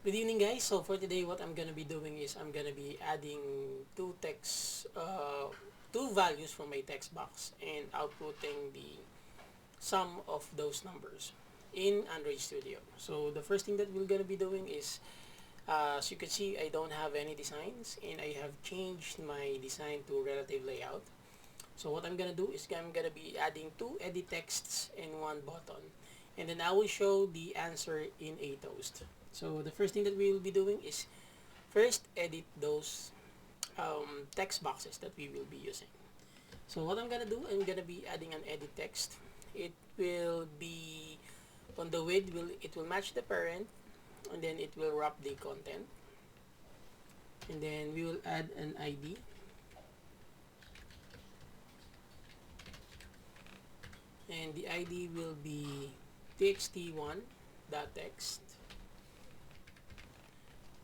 Good evening, guys. So for today, what I'm gonna be doing is I'm gonna be adding two values from my text box and outputting the sum of those numbers in Android Studio. So the first thing that we're gonna be doing is, as you can see, I don't have any designs, and I have changed my design to relative layout. So what I'm gonna do is I'm gonna be adding two edit texts and one button, and then I will show the answer in a toast. So the first thing that we will be doing is first edit those text boxes that we will be using. So what I'm gonna do, I'm gonna be adding an edit text. It will be on the width, it will match the parent, and then it will wrap the content, and then we will add an ID, and the ID will be txt1.text.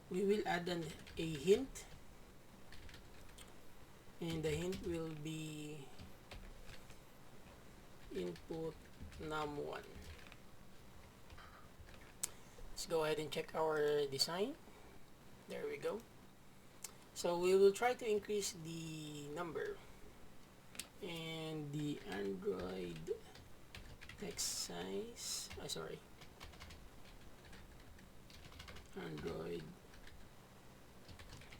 We will add a hint, and the hint will be input num1. Let's go ahead and check our design. There we go. So we will try to increase the number, and the Android text size, Android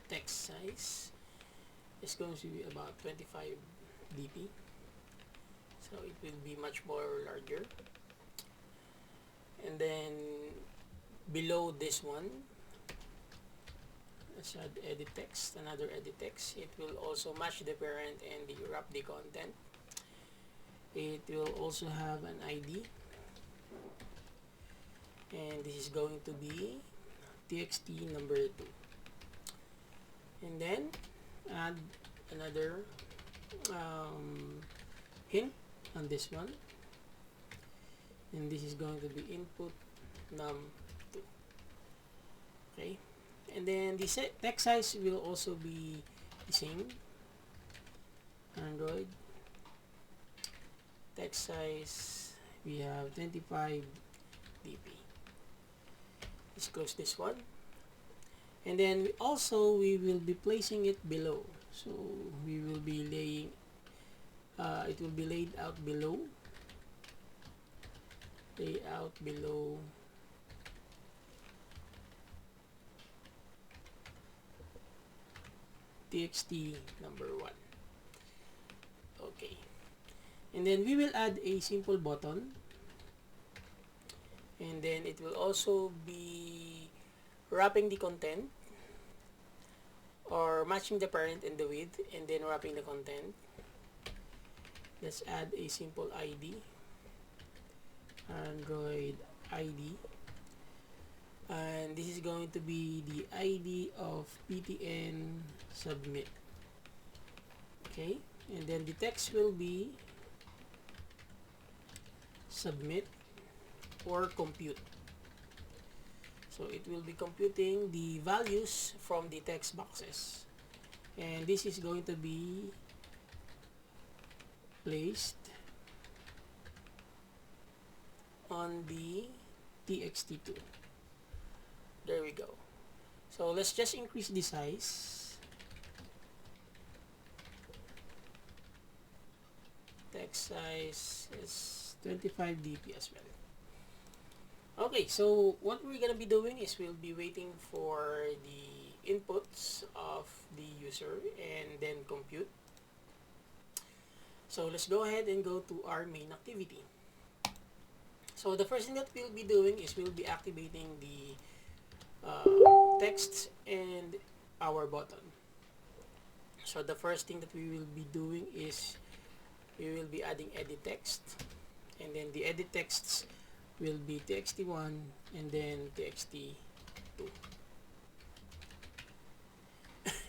text size is going to be about 25 dp, so it will be much more larger. And then below this one, let's add edit text, another edit text. It will also match the parent and wrap the content. It will also have an ID, and this is going to be txt number 2. And then add another hint on this one, and this is going to be input num2. Okay, and then the text size will also be the same. Android text size, we have 25 dp. Let's close this one, and then we will be placing it below. So we will be laying it will be laid out below, txt number 1. Okay, and then we will add a simple button, and then it will also be wrapping the content, or matching the parent and the width, and then wrapping the content. Let's add a simple ID, Android ID, and this is going to be the ID of ptn submit. Okay, and then the text will be submit or compute. So it will be computing the values from the text boxes, and this is going to be placed on the txt2. There we go. So let's just increase the size. Text size is 25 dp as well. Okay, so what we're gonna be doing is we'll be waiting for the inputs of the user and then compute. So let's go ahead and go to our main activity. So the first thing that we'll be doing is we'll be activating the text and our button. So the first thing that we will be doing is we will be adding edit text, and then the edit texts will be txt1 and then txt2.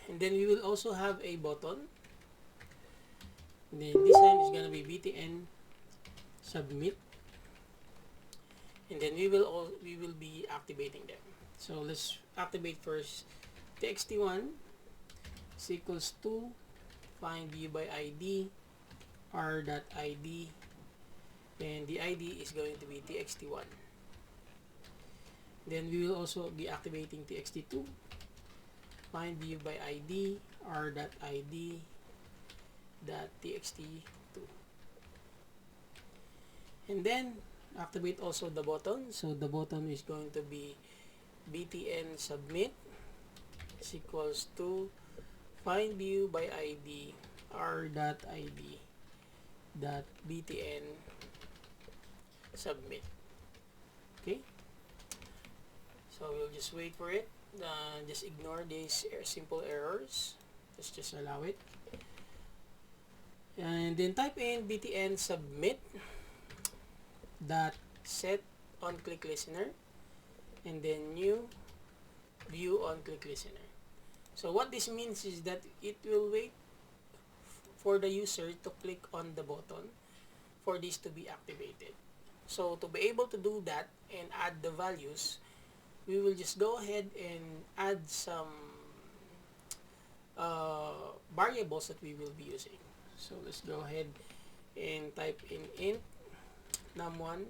And then we will also have a button, and then this time is gonna be btn submit, and then we will be activating them. So let's activate first txt1 is equals to find view by id r.id, and the id is going to be txt1. Then we will also be activating txt2, find view by id, r.id, .txt2, and then activate also the button. So the button is going to be btn submit is equals to find view by id, r.id, .btn submit. Okay, so we'll just wait for it. Just ignore these simple errors. Let's just allow it, and then type in btn submit dot set on click listener, and then new view on click listener. So what this means is that it will wait for the user to click on the button for this to be activated. So to be able to do that and add the values, we will just go ahead and add some variables that we will be using. So let's go ahead and type in int num1,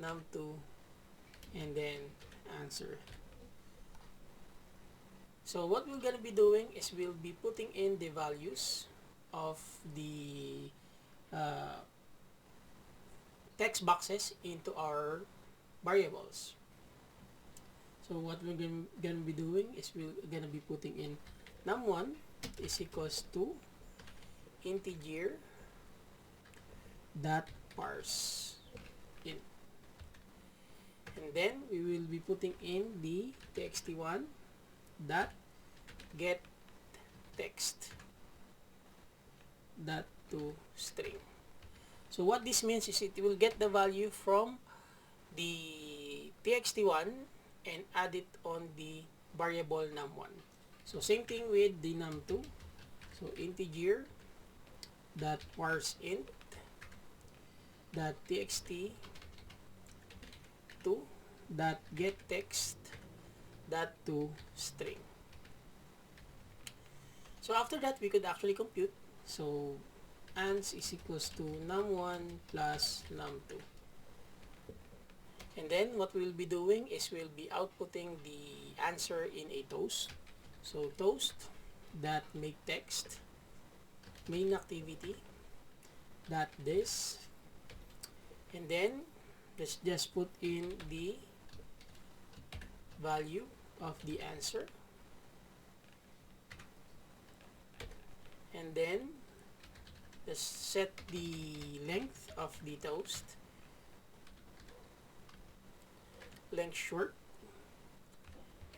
num2, and then answer. So what we're going to be doing is we'll be putting in the values of the text boxes into our variables. So what we're going to be doing is we're going to be putting in num1 is equals to integer dot parse in, and then we will be putting in the txt1 dot get text dot to string. So what this means is it will get the value from the txt1 and add it on the variable num1. So same thing with the num2. So integer dot parse int dot txt2 dot get text dot to string. So after that, we could actually compute. So ans is equals to num1 plus num2. And then what we'll be doing is we'll be outputting the answer in a toast. So toast dot make text main activity dot this, and then let's just put in the value of the answer, and then let's set the length of the toast, length short,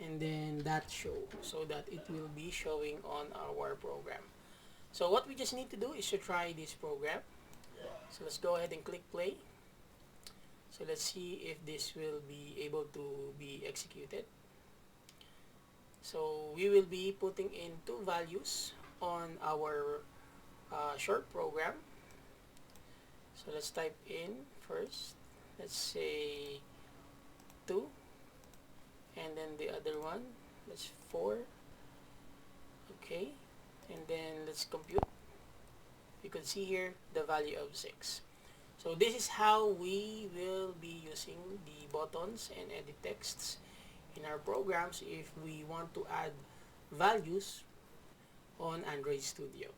and then that show, so that it will be showing on our program. So what we just need to do is to try this program. So let's go ahead and click play. So let's see if this will be able to be executed. So we will be putting in two values on our short program. So let's type in first, let's say 2, and then the other one, that's 4. Okay, and then let's compute. You can see here the value of 6. So this is how we will be using the buttons and edit texts in our programs if we want to add values on Android Studio.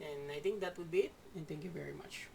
And I think that would be it, and thank you very much.